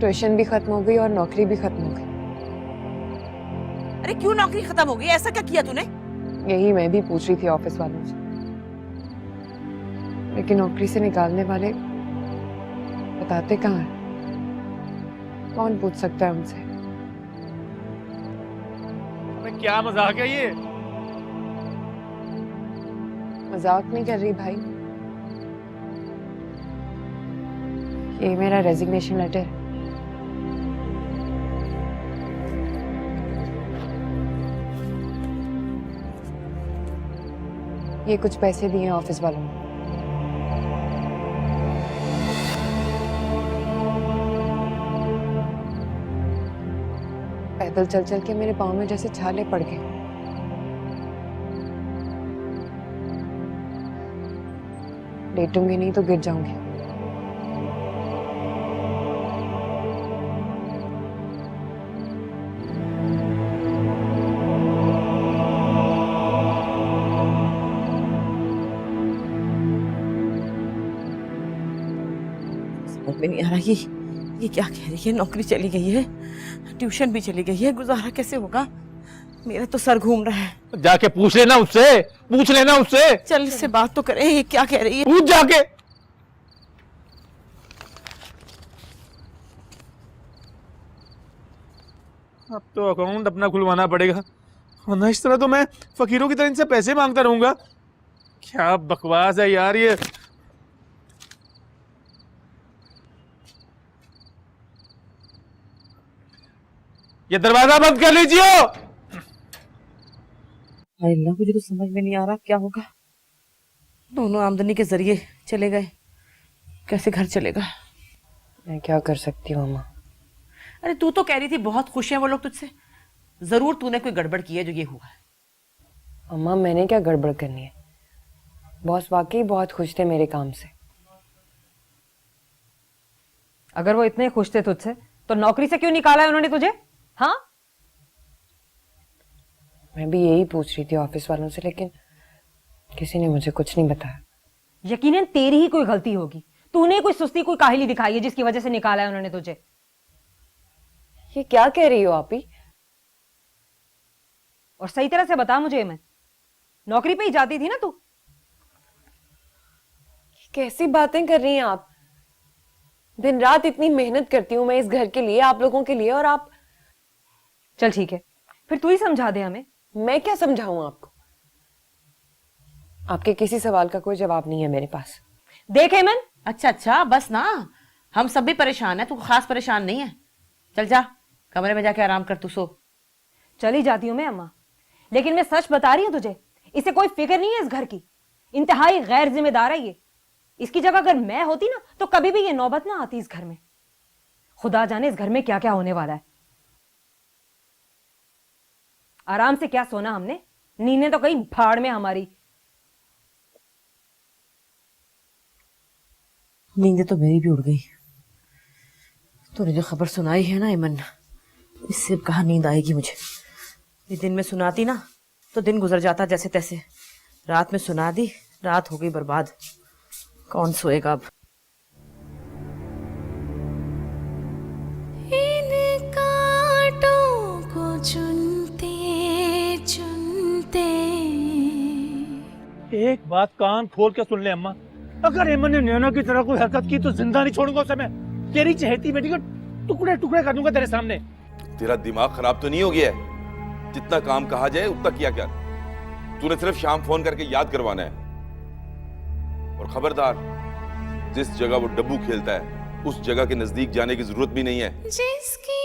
Tuition भी खत्म हो गई और नौकरी भी खत्म हो गई। अरे क्यों नौकरी खत्म हो गई? ऐसा क्या किया तूने? यही मैं भी पूछ रही थी ऑफिस वालों से, लेकिन नौकरी से निकालने वाले बताते कहाँ हैं? कौन पूछ सकता है उनसे? अबे क्या मजाक है ये? मजाक नहीं कर रही भाई, ये मेरा रेजिग्नेशन लेटर है। ये कुछ पैसे दिए हैं ऑफिस वालों ने। पैदल चल चल के मेरे पाँव में जैसे छाले पड़ गए। लेटूंगी नहीं तो गिर जाऊंगी। समझ में नहीं आ रहा ये क्या कह रही है? नौकरी चली गई है, ट्यूशन भी चली गई है, गुजारा कैसे होगा? मेरा तो सर घूम रहा है। जाके पूछ लेना उससे, पूछ लेना उससे। चल इससे बात तो करें, ये क्या कह रही है? पूछ जाके। अब तो अकाउंट अपना खुलवाना पड़ेगा, वरना इस तरह तो मैं फकीरों की तरह इनसे पैसे मांगता रहूंगा। क्या बकवास है यार ये। दरवाजा बंद कर लीजिए। अल्लाह, मुझे तो समझ में नहीं आ रहा क्या होगा। दोनों आमदनी के जरिए चले गए, कैसे घर चलेगा? मैं क्या कर सकती हूँ अम्मा? अरे तू तो कह रही थी बहुत खुश हैं वो लोग तुझसे। जरूर तूने कोई गड़बड़ की है जो ये हुआ है। अम्मा मैंने क्या गड़बड़ करनी है? बॉस वाकई बहुत खुश थे मेरे काम से। अगर वो इतने खुश थे तुझसे तो नौकरी से क्यों निकाला है उन्होंने तुझे? हाँ, मैं भी यही पूछ रही थी ऑफिस वालों से, लेकिन किसी ने मुझे कुछ नहीं बताया। यकीनन तेरी ही कोई गलती होगी। तूने कोई सुस्ती, कोई काहिली दिखाई है जिसकी वजह से निकाला है उन्होंने तुझे। ये क्या कह रही हो आप ही? और सही तरह से बता मुझे, मैं नौकरी पे ही जाती थी ना तू। कैसी बातें कर रही हैं आप? दिन रात इतनी मेहनत करती हूँ मैं इस घर के लिए, आप लोगों के लिए, और आप। चल ठीक है, फिर तू ही समझा दे हमें। मैं क्या समझाऊं आपको? आपके किसी सवाल का कोई जवाब नहीं है मेरे पास। देख हेमन, अच्छा बस ना, हम सब भी परेशान है, तू खास परेशान नहीं है। चल जा कमरे में जाके आराम कर, तू सो। चली जाती हूं मैं अम्मा, लेकिन मैं सच बता रही हूं तुझे, इसे कोई फिक्र नहीं है इस घर की। इंतहाई गैर जिम्मेदार है ये। इसकी जगह अगर मैं होती ना तो कभी भी ये नौबत ना आती इस घर में। खुदा जाने इस घर में क्या क्या होने वाला है। आराम से क्या सोना हमने, नींदें तो कहीं भाड़ में हमारी। नींद तो मेरी भी उड़ गई। तूने जो खबर सुनाई है ना इमन, इससे कहाँ नींद आएगी मुझे। ये दिन में सुनाती ना तो दिन गुजर जाता जैसे तैसे। रात में सुना दी, रात हो गई बर्बाद। कौन सोएगा अब? इन कांटों को चुनते चुनते। एक बात कान खोल के सुन ले अम्मा, अगर हेमन ने नैना की तरह कोई हरकत की तो जिंदा नहीं छोड़ूंगा उसे मैं। तेरी चहेती बेटी को टुकड़े टुकड़े कर दूंगा तेरे सामने। तेरा दिमाग खराब तो नहीं हो गया है? जितना काम कहा जाए उतना किया क्या? तूने सिर्फ शाम फोन करके याद करवाना है। और खबरदार, जिस जगह वो डब्बू खेलता है उस जगह के नजदीक जाने की जरूरत भी नहीं है। जिसकी